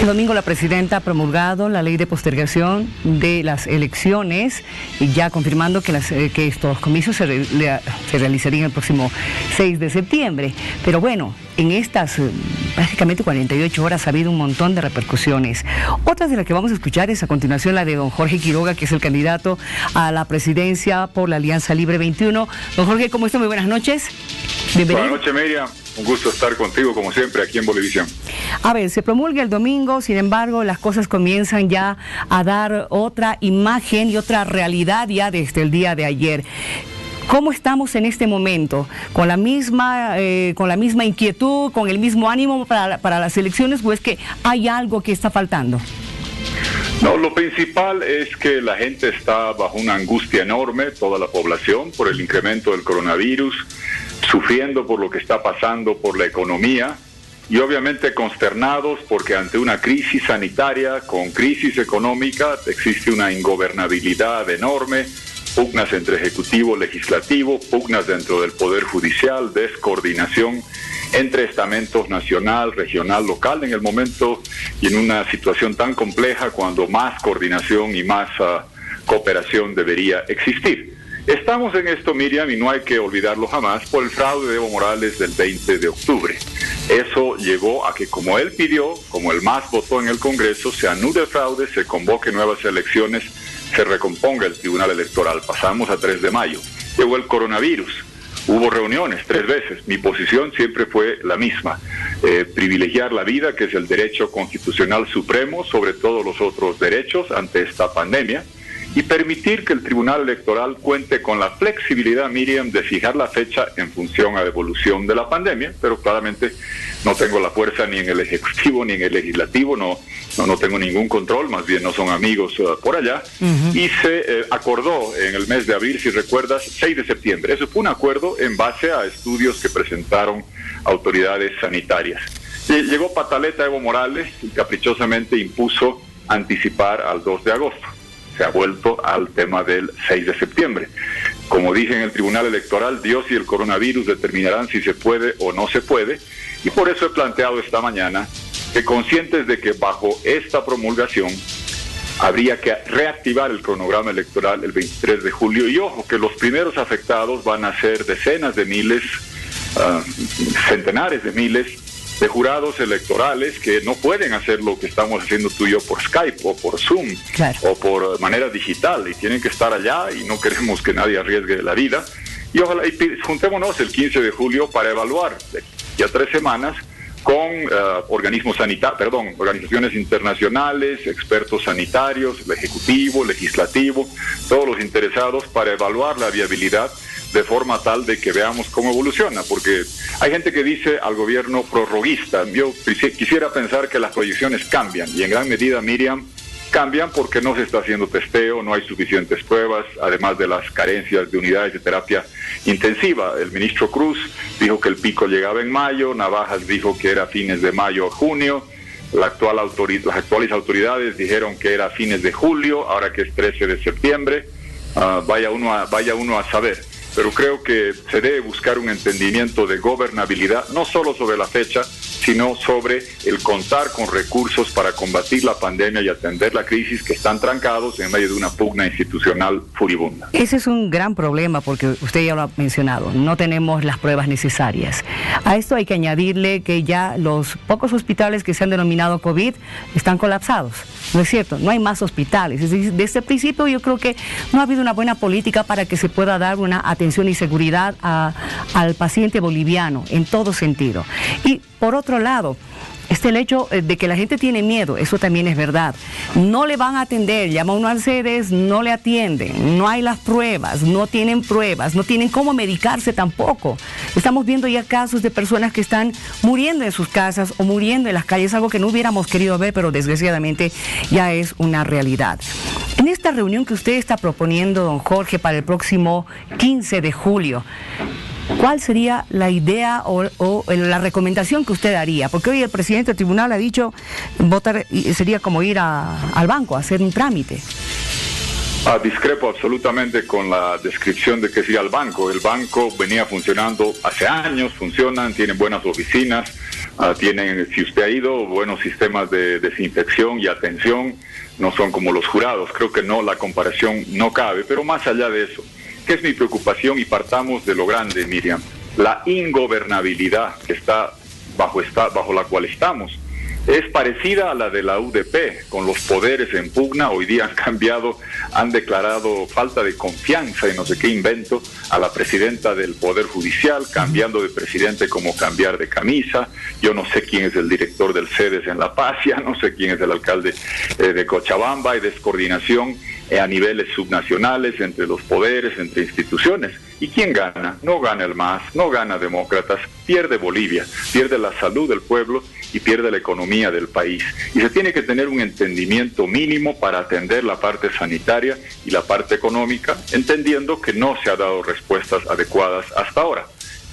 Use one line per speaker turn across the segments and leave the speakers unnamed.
domingo la presidenta ha promulgado la ley de postergación de las elecciones, y ya confirmando que estos comicios se realizarían el próximo 6 de septiembre. Pero bueno, en estas prácticamente 48 horas ha habido un montón de repercusiones. Otras de las que vamos a escuchar es a continuación la de don Jorge Quiroga, que es el candidato a la presidencia por la Alianza Libre 21. Don Jorge, ¿cómo está? Muy buenas noches. Bienvenido.
Buenas noches, Miriam. Un gusto estar contigo, como siempre, aquí en Bolivisión.
A ver, se promulga el domingo, sin embargo, las cosas comienzan ya a dar otra imagen y otra realidad ya desde el día de ayer. ¿Cómo estamos en este momento? ¿Con la misma inquietud, con el mismo ánimo para las elecciones, o es que hay algo que está faltando?
No, lo principal es que la gente está bajo una angustia enorme, toda la población, por el incremento del coronavirus, sufriendo por lo que está pasando por la economía y obviamente consternados porque ante una crisis sanitaria con crisis económica existe una ingobernabilidad enorme, pugnas entre ejecutivo y legislativo, pugnas dentro del poder judicial, descoordinación entre estamentos nacional, regional, local en el momento y en una situación tan compleja cuando más coordinación y más cooperación debería existir. Estamos en esto, Miriam, y no hay que olvidarlo jamás, por el fraude de Evo Morales del 20 de octubre. Eso llevó a que, como él pidió, como el MAS votó en el Congreso, se anule el fraude, se convoque nuevas elecciones, se recomponga el Tribunal Electoral. Pasamos a 3 de mayo. Llegó el coronavirus. Hubo reuniones 3 veces. Mi posición siempre fue la misma. Privilegiar la vida, que es el derecho constitucional supremo sobre todos los otros derechos ante esta pandemia, y permitir que el Tribunal Electoral cuente con la flexibilidad, Miriam, de fijar la fecha en función a la evolución de la pandemia, pero claramente no tengo la fuerza ni en el Ejecutivo ni en el Legislativo, no tengo ningún control, más bien no son amigos por allá, y se acordó en el mes de abril, si recuerdas, 6 de septiembre. Eso fue un acuerdo en base a estudios que presentaron autoridades sanitarias. Llegó pataleta Evo Morales y caprichosamente impuso anticipar al 2 de agosto. Se ha vuelto al tema del 6 de septiembre. Como dije en el Tribunal Electoral, Dios y el coronavirus determinarán si se puede o no se puede, y por eso he planteado esta mañana que, conscientes de que bajo esta promulgación habría que reactivar el cronograma electoral el 23 de julio, y ojo, que los primeros afectados van a ser decenas de miles, centenares de miles de jurados electorales que no pueden hacer lo que estamos haciendo tú y yo por Skype o por Zoom, claro, o por manera digital, y tienen que estar allá y no queremos que nadie arriesgue la vida. Y ojalá juntémonos el 15 de julio para evaluar ya 3 semanas con organizaciones internacionales, expertos sanitarios, el Ejecutivo, Legislativo, todos los interesados, para evaluar la viabilidad de forma tal de que veamos cómo evoluciona, porque hay gente que dice al gobierno prorroguista. Yo quisiera pensar que las proyecciones cambian, y en gran medida, Miriam, cambian porque no se está haciendo testeo, no hay suficientes pruebas, además de las carencias de unidades de terapia intensiva. El ministro Cruz dijo que el pico llegaba en mayo, Navajas dijo que era fines de mayo o junio, las actuales autoridades dijeron que era fines de julio, ahora que es 13 de septiembre, vaya uno a saber. Pero creo que se debe buscar un entendimiento de gobernabilidad, no solo sobre la fecha, sino sobre el contar con recursos para combatir la pandemia y atender la crisis, que están trancados en medio de una pugna institucional furibunda.
Ese es un gran problema, porque usted ya lo ha mencionado, no tenemos las pruebas necesarias. A esto hay que añadirle que ya los pocos hospitales que se han denominado COVID están colapsados, ¿no es cierto? No hay más hospitales. Es decir, desde el principio yo creo que no ha habido una buena política para que se pueda dar una atención y seguridad al paciente boliviano en todo sentido. Y por otro lado, el hecho de que la gente tiene miedo, eso también es verdad. No le van a atender, llama uno al CEDES, no le atienden, no hay las pruebas, no tienen cómo medicarse tampoco. Estamos viendo ya casos de personas que están muriendo en sus casas o muriendo en las calles, algo que no hubiéramos querido ver, pero desgraciadamente ya es una realidad. En esta reunión que usted está proponiendo, don Jorge, para el próximo 15 de julio, ¿cuál sería la idea o la recomendación que usted haría? Porque hoy el presidente del tribunal ha dicho votar sería como ir al banco a hacer un trámite.
Discrepo absolutamente con la descripción de que es ir al banco. El banco venía funcionando hace años, tienen buenas oficinas, Tienen, si usted ha ido, buenos sistemas de desinfección y atención, no son como los jurados. Creo que no, la comparación no cabe, pero más allá de eso, ¿qué es mi preocupación? Y partamos de lo grande, Miriam, la ingobernabilidad que está bajo la cual estamos. Es parecida a la de la UDP, con los poderes en pugna. Hoy día han declarado falta de confianza y no sé qué invento a la presidenta del Poder Judicial, cambiando de presidente como cambiar de camisa. Yo no sé quién es el director del CEDES en La Paz, ya no sé quién es el alcalde de Cochabamba. Hay descoordinación a niveles subnacionales entre los poderes, entre instituciones. ¿Y quién gana? No gana el MAS, no gana Demócratas, pierde Bolivia, pierde la salud del pueblo y pierde la economía del país. Y se tiene que tener un entendimiento mínimo para atender la parte sanitaria y la parte económica, entendiendo que no se ha dado respuestas adecuadas hasta ahora.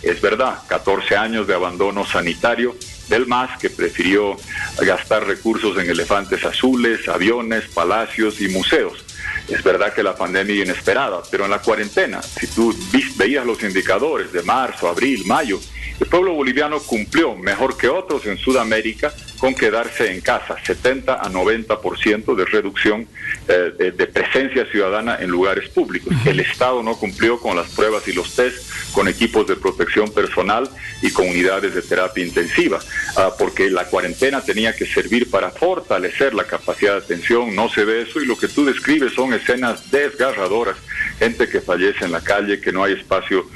Es verdad, 14 años de abandono sanitario del MAS, que prefirió gastar recursos en elefantes azules, aviones, palacios y museos. Es verdad que la pandemia es inesperada, pero en la cuarentena, si tú veías los indicadores de marzo, abril, mayo, el pueblo boliviano cumplió mejor que otros en Sudamérica con quedarse en casa, 70 a 90% de reducción de presencia ciudadana en lugares públicos. El Estado no cumplió con las pruebas y los test, con equipos de protección personal y con unidades de terapia intensiva, porque la cuarentena tenía que servir para fortalecer la capacidad de atención. No se ve eso, y lo que tú describes son escenas desgarradoras, gente que fallece en la calle, que no hay espacio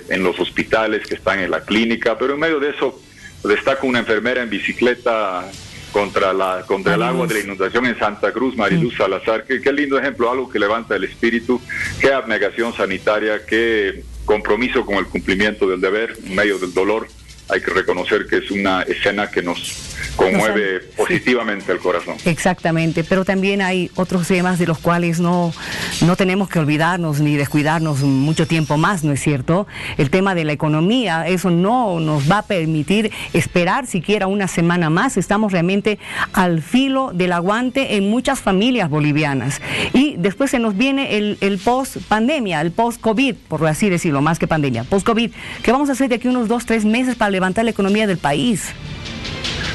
en los hospitales, que están en la clínica, pero en medio de eso destaca una enfermera en bicicleta contra el agua de la inundación en Santa Cruz, Mariluz Salazar. Qué lindo ejemplo, algo que levanta el espíritu, qué abnegación sanitaria, qué compromiso con el cumplimiento del deber en medio del dolor. Hay que reconocer que es una escena que nos conmueve positivamente el corazón.
Exactamente, pero también hay otros temas de los cuales no tenemos que olvidarnos ni descuidarnos mucho tiempo más, ¿no es cierto? El tema de la economía, eso no nos va a permitir esperar siquiera una semana más. Estamos realmente al filo del aguante en muchas familias bolivianas. Y después se nos viene el post-pandemia, el post-COVID, por así decirlo, más que pandemia, post-COVID. ¿Qué vamos a hacer de aquí unos 2-3 meses para levantar la economía del país?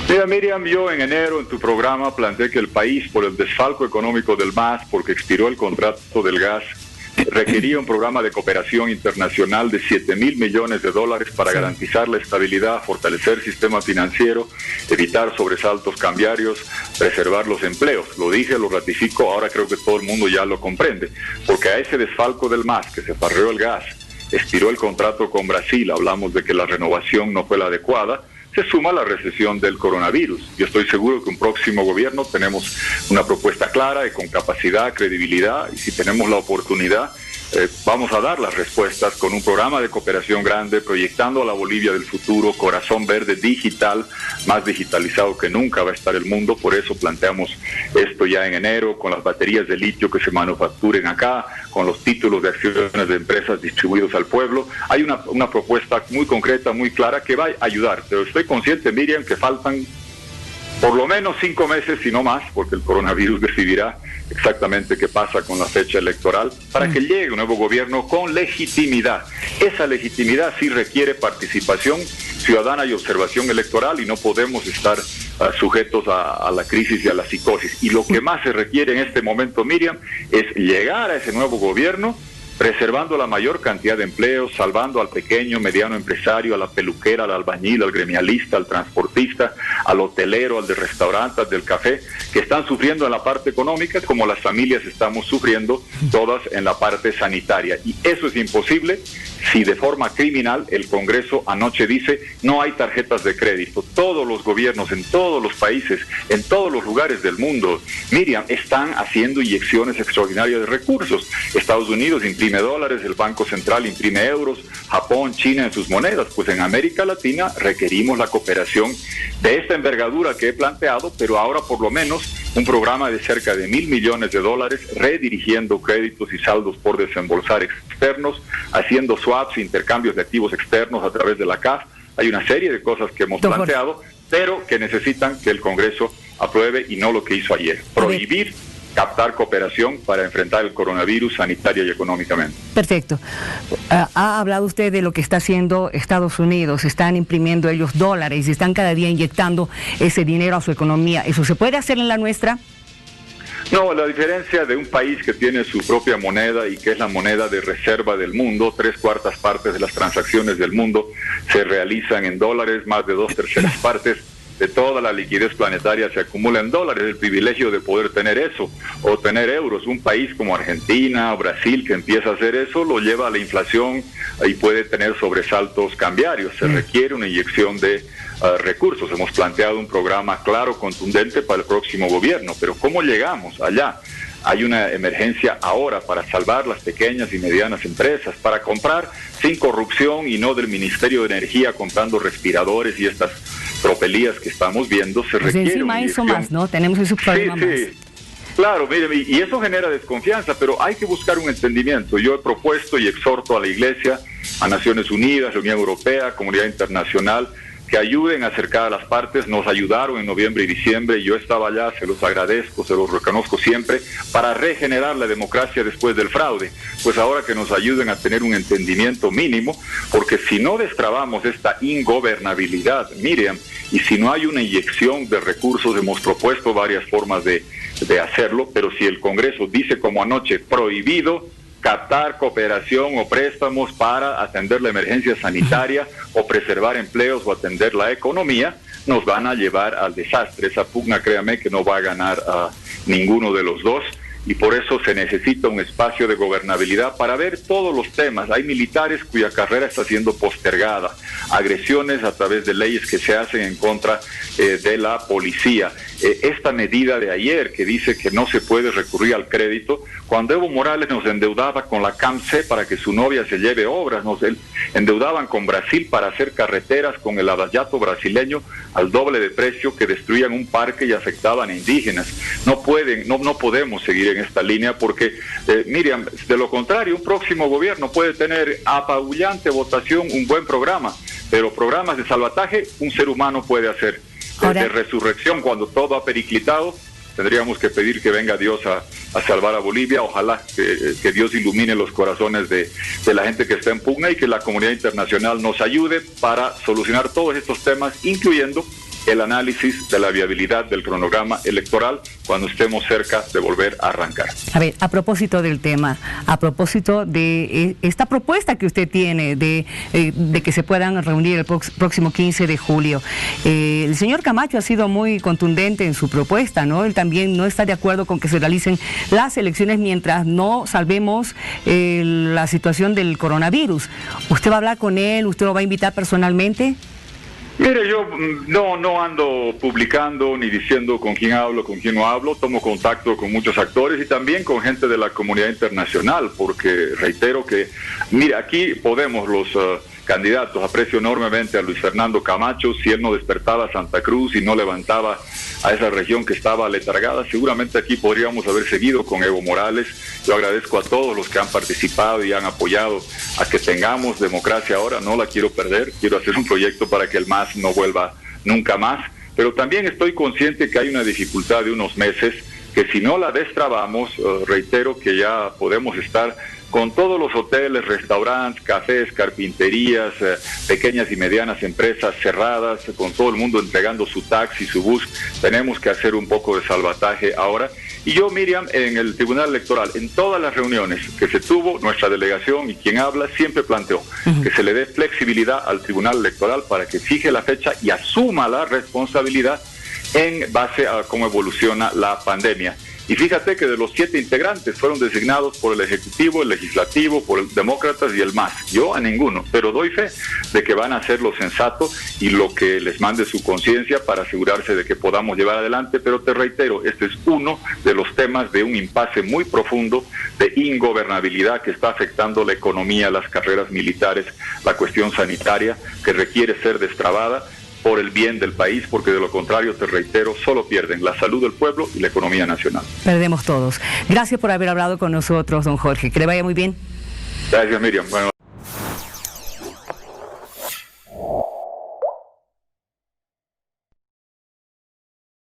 Mira, Miriam, yo en enero en tu programa planteé que el país, por el desfalco económico del MAS, porque expiró el contrato del gas, requería un programa de cooperación internacional de 7.000 millones de dólares para garantizar la estabilidad, fortalecer el sistema financiero, evitar sobresaltos cambiarios, preservar los empleos. Lo dije, lo ratifico, ahora creo que todo el mundo ya lo comprende, porque a ese desfalco del MAS, que se farreó el gas, expiró el contrato con Brasil, hablamos de que la renovación no fue la adecuada, se suma la recesión del coronavirus. Yo estoy seguro que un próximo gobierno tenemos una propuesta clara y con capacidad, credibilidad, y si tenemos la oportunidad, vamos a dar las respuestas con un programa de cooperación grande, proyectando a la Bolivia del futuro, corazón verde digital, más digitalizado que nunca va a estar el mundo. Por eso planteamos esto ya en enero, con las baterías de litio que se manufacturen acá, con los títulos de acciones de empresas distribuidos al pueblo. Hay una propuesta muy concreta, muy clara, que va a ayudar. Pero estoy consciente, Miriam, que faltan por lo menos 5 meses, si no más, porque el coronavirus decidirá exactamente qué pasa con la fecha electoral, para que llegue un nuevo gobierno con legitimidad. Esa legitimidad sí requiere participación ciudadana y observación electoral, y no podemos estar sujetos a la crisis y a la psicosis. Y lo que más se requiere en este momento, Miriam, es llegar a ese nuevo gobierno preservando la mayor cantidad de empleos, salvando al pequeño, mediano empresario, a la peluquera, al albañil, al gremialista, al transportista, al hotelero, al de restaurantes, al del café, que están sufriendo en la parte económica, como las familias estamos sufriendo todas en la parte sanitaria. Y eso es imposible si de forma criminal el Congreso anoche dice no hay tarjetas de crédito. Todos los gobiernos en todos los países, en todos los lugares del mundo, Miriam, están haciendo inyecciones extraordinarias de recursos. Estados Unidos imprime dólares, el Banco Central imprime euros, Japón, China en sus monedas. Pues en América Latina requerimos la cooperación de esta envergadura que he planteado, pero ahora por lo menos un programa de cerca de 1.000 millones de dólares, redirigiendo créditos y saldos por desembolsar externos, haciendo swaps, intercambios de activos externos a través de la CAF. Hay una serie de cosas que hemos planteado, pero que necesitan que el Congreso apruebe, y no lo que hizo ayer, prohibir captar cooperación para enfrentar el coronavirus sanitaria y económicamente.
Perfecto. Ha hablado usted de lo que está haciendo Estados Unidos. Están imprimiendo ellos dólares y están cada día inyectando ese dinero a su economía. ¿Eso se puede hacer en la nuestra?
No, la diferencia de un país que tiene su propia moneda y que es la moneda de reserva del mundo, 3/4 partes de las transacciones del mundo se realizan en dólares, más de 2/3 partes de toda la liquidez planetaria se acumula en dólares. El privilegio de poder tener eso o tener euros. Un país como Argentina o Brasil que empieza a hacer eso lo lleva a la inflación y puede tener sobresaltos cambiarios. Se requiere una inyección de recursos. Hemos planteado un programa claro, contundente para el próximo gobierno, pero ¿cómo llegamos allá? Hay una emergencia ahora para salvar las pequeñas y medianas empresas, para comprar sin corrupción y no del Ministerio de Energía comprando respiradores y estas tropelías que estamos viendo. Se requiere
encima eso más, ¿no? Tenemos ese problema más.
Claro, mire, y eso genera desconfianza, pero hay que buscar un entendimiento. Yo he propuesto y exhorto a la Iglesia, a Naciones Unidas, la Unión Europea, comunidad internacional, que ayuden a acercar a las partes. Nos ayudaron en noviembre y diciembre, yo estaba allá, se los agradezco, se los reconozco siempre, para regenerar la democracia después del fraude. Pues ahora que nos ayuden a tener un entendimiento mínimo, porque si no destrabamos esta ingobernabilidad, Miriam, y si no hay una inyección de recursos, hemos propuesto varias formas de hacerlo, pero si el Congreso dice como anoche, prohibido captar cooperación o préstamos para atender la emergencia sanitaria o preservar empleos o atender la economía, nos van a llevar al desastre. Esa pugna, créame, que no va a ganar a ninguno de los dos, y por eso se necesita un espacio de gobernabilidad para ver todos los temas. Hay militares cuya carrera está siendo postergada, agresiones a través de leyes que se hacen en contra de la policía. Esta medida de ayer que dice que no se puede recurrir al crédito, cuando Evo Morales nos endeudaba con la CAMC para que su novia se lleve obras, nos endeudaban con Brasil para hacer carreteras con el Lava-Jato brasileño al doble de precio, que destruían un parque y afectaban a indígenas. No podemos seguir en esta línea porque, Miriam, de lo contrario, un próximo gobierno puede tener apabullante votación, un buen programa, pero programas de salvataje un ser humano puede hacer. De resurrección, cuando todo ha periclitado, tendríamos que pedir que venga Dios a salvar a Bolivia. Ojalá que Dios ilumine los corazones de la gente que está en pugna y que la comunidad internacional nos ayude para solucionar todos estos temas, incluyendo el análisis de la viabilidad del cronograma electoral cuando estemos cerca de volver a arrancar.
A ver, a propósito del tema, a propósito de esta propuesta que usted tiene de que se puedan reunir el próximo 15 de julio, el señor Camacho ha sido muy contundente en su propuesta, ¿no? Él también no está de acuerdo con que se realicen las elecciones mientras no salvemos la situación del coronavirus. ¿Usted va a hablar con él? ¿Usted lo va a invitar personalmente?
Mire, yo no ando publicando ni diciendo con quién hablo, con quién no hablo. Tomo contacto con muchos actores y también con gente de la comunidad internacional, porque reitero que, mire, aquí podemos los candidatos, aprecio enormemente a Luis Fernando Camacho. Si él no despertaba a Santa Cruz y no levantaba a esa región que estaba letargada, seguramente aquí podríamos haber seguido con Evo Morales. Yo agradezco a todos los que han participado y han apoyado a que tengamos democracia ahora. No la quiero perder, quiero hacer un proyecto para que el MAS no vuelva nunca más, pero también estoy consciente que hay una dificultad de unos meses, que si no la destrabamos, reitero que ya podemos estar con todos los hoteles, restaurantes, cafés, carpinterías, pequeñas y medianas empresas cerradas, con todo el mundo entregando su taxi, su bus. Tenemos que hacer un poco de salvataje ahora. Y yo, Miriam, en el Tribunal Electoral, en todas las reuniones que se tuvo, nuestra delegación y quien habla siempre planteó que se le dé flexibilidad al Tribunal Electoral para que fije la fecha y asuma la responsabilidad en base a cómo evoluciona la pandemia. Y fíjate que de los 7 integrantes fueron designados por el Ejecutivo, el Legislativo, por el Demócratas y el MAS. Yo a ninguno, pero doy fe de que van a hacer lo sensato y lo que les mande su conciencia para asegurarse de que podamos llevar adelante. Pero te reitero, este es uno de los temas de un impasse muy profundo de ingobernabilidad que está afectando la economía, las carreras militares, la cuestión sanitaria, que requiere ser destrabada por el bien del país, porque de lo contrario, te reitero, solo pierden la salud del pueblo y la economía nacional.
Perdemos todos. Gracias por haber hablado con nosotros, don Jorge. Que le vaya muy bien.
Gracias, Miriam. Bueno.